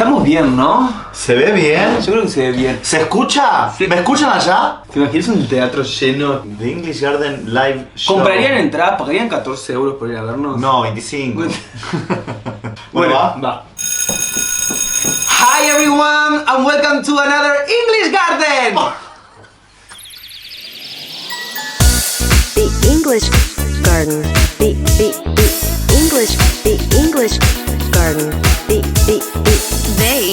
Estamos bien, ¿no? ¿Se ve bien? Yo creo que se ve bien. ¿Se escucha? Sí. ¿Me escuchan allá? ¿Te imaginas un teatro lleno? The English Garden Live Show. ¿Comprarían entradas? ¿Pagarían 14 euros por ir a vernos? No, 25. Bueno, va. Hi everyone and welcome to another English Garden! The English Garden. The English Garden. The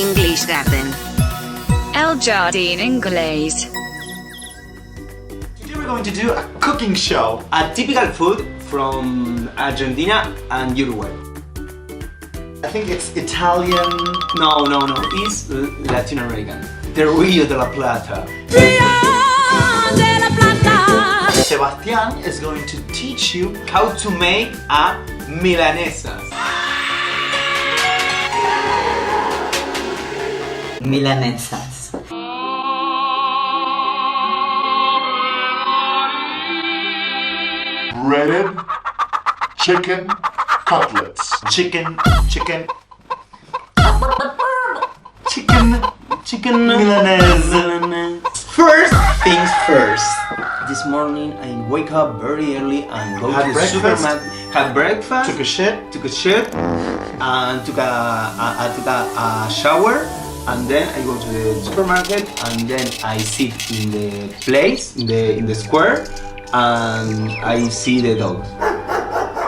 English Garden. El Jardín Inglés. Today we're going to do a cooking show. A typical food from Argentina and Uruguay. I think it's Italian. No, it's Latin American. The Rio de la Plata. Sebastian is going to teach you How to make a milanesas. Milanesas. Breaded chicken cutlets. chicken Milanese. First things first. This morning I wake up very early and go Had to the breakfast? supermarket. Had breakfast. Took a shit. Took a shit. And took a shower. And then I go to the supermarket and then I sit in the place, in the square, and I see the dog.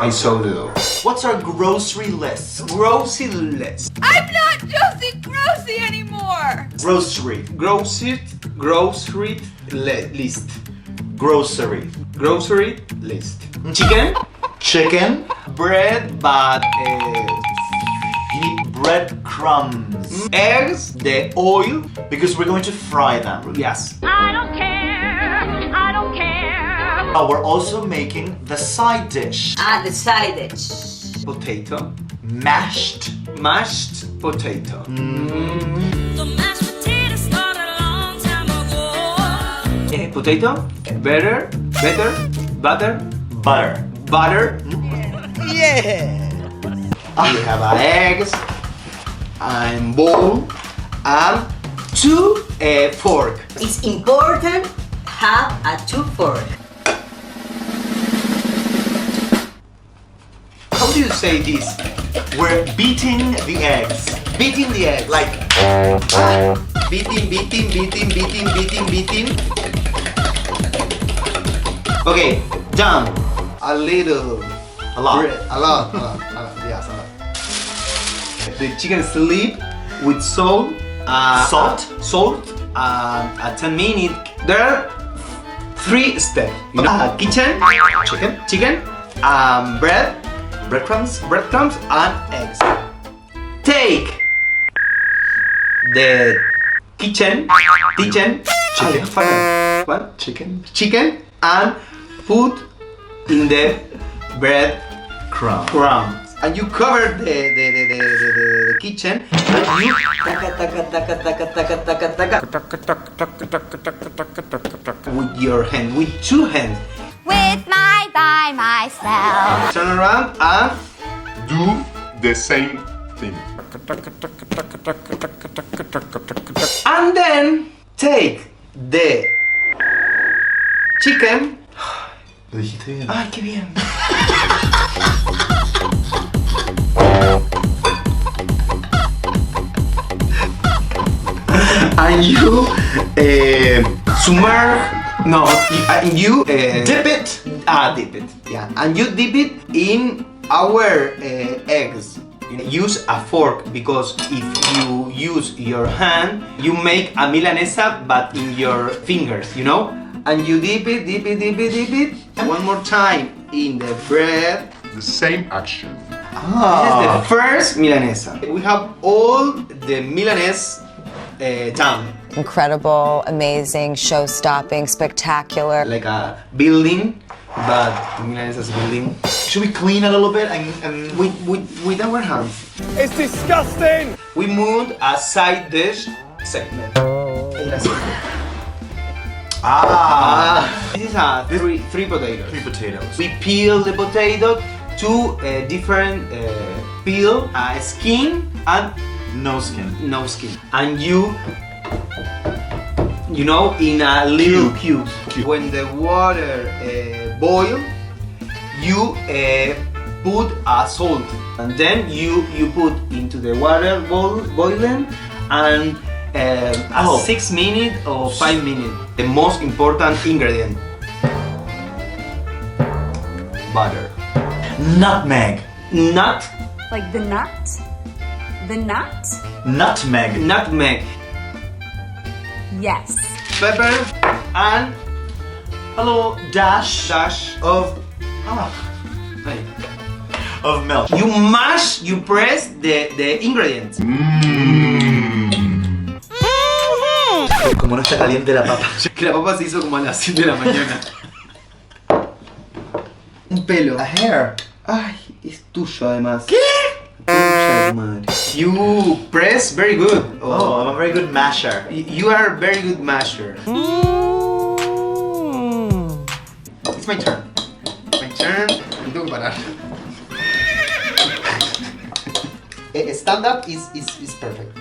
I saw the dog. What's our grocery list? Grocery list. I'm not Josie Grossy anymore! Grocery. Grocery list. Grocery. Grocery list. Chicken, Chicken. bread, but You need bread crumbs. eggs, the oil. Because we're going to fry them. Yes. I don't care. Oh, we're also making the side dish. The side dish. Potato. Mashed. Mashed potato. The mashed potatoes started a long time ago. Potato. Butter. Butter. We have eggs and bowl and two fork. It's important have a 2 fork. How do you say this? We're beating the eggs. Beating the egg. Like, Beating. Okay, jump. A little. a lot. A lot. Yes, a lot. The chicken sleep with salt. Salt? 10 minutes. There are 3 steps. You know, kitchen, chicken, breadcrumbs, and eggs. Take the chicken, what? Chicken, and put in the bread crumbs. And you cover the kitchen and you with your hand, with 2 hands. With my by myself. Turn around and Do the same thing. and then take the chicken. Lo dijiste bien. Ay, qué bien. And you submerge. No, you Dip it. Dip it. Yeah, and you dip it in our eggs. Use a fork because if you use your hand, you make a milanesa but in your fingers, you know? And you dip it. One more time in the bread. The same action. This is the first milanesa. We have all the Milanese done. Incredible, amazing, show-stopping, spectacular. Like a building, but Milanesa's building. Should we clean a little bit and With our hands. It's disgusting! We moved a side dish segment. This is a three potatoes. 3 potatoes. We peel the potato to different peel, skin, and No skin. no skin. And you know, in a little cube. When the water boil, you put a salt, and then you put into the water boiling, and 6 minutes or 5 minutes. The most important ingredient: butter. Nutmeg. Nut. Like the nut? The nut? Nutmeg. Nutmeg. Yes. Pepper and dash of of milk. you press the ingredients. Como no está caliente la papa. Que la papa se hizo como a las 7 de la mañana. Un pelo. A hair. Ay, es tuyo además. ¿Qué? Tuya, madre. You press very good. Oh, I'm a very good masher. You are a very good masher. It's my turn. My turn. Me tengo que parar. Stand up is perfect.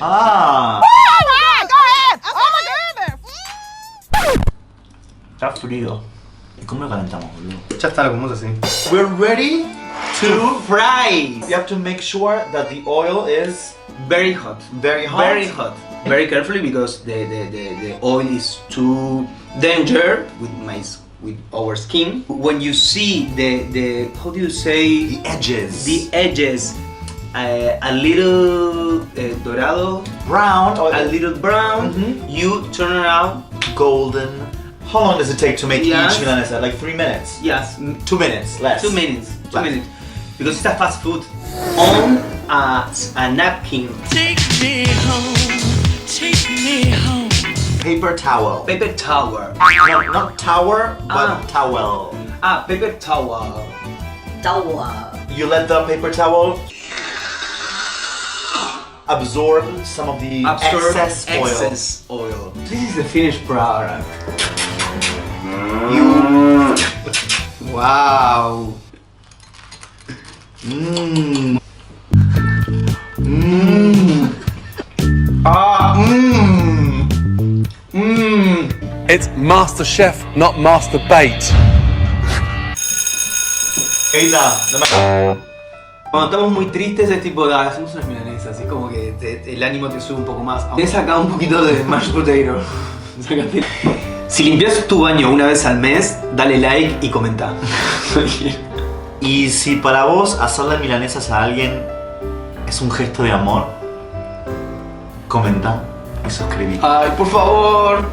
Ah. Está frío. ¿Y cómo lo calentamos, boludo? Ya está, lo comemos así. We're ready To fry. You have to make sure that the oil is Very hot. very hot. Very hot. Very carefully because the oil is too danger with our skin. When you see the how do you say The edges. the edges a little dorado, brown or a little brown, you turn around. golden. How long does it take to make Yes. each milanesa? Like 3 minutes? Yes, 2 minutes, less. 2 minutes. 2 Less. minutes. Because it's a fast food. On a napkin. Take me home, take me home. Paper towel. Paper towel. Not tower, but Ah. towel. Paper towel. Tawa. You let the paper towel absorb some of the excess oil. excess oil. This is the finished product. Wow. Mmm. It's Master Chef, not Master Bait. Cuando estamos muy tristes es tipo, dale, hacemos unas milanesas, así como que el ánimo te sube un poco más. He sacado un poquito de mashed potato. Sácate. Si limpias tu baño una vez al mes, dale like y comenta. Y si para vos hacerle milanesas a alguien es un gesto de amor, comenta y suscribí. Ay, por favor.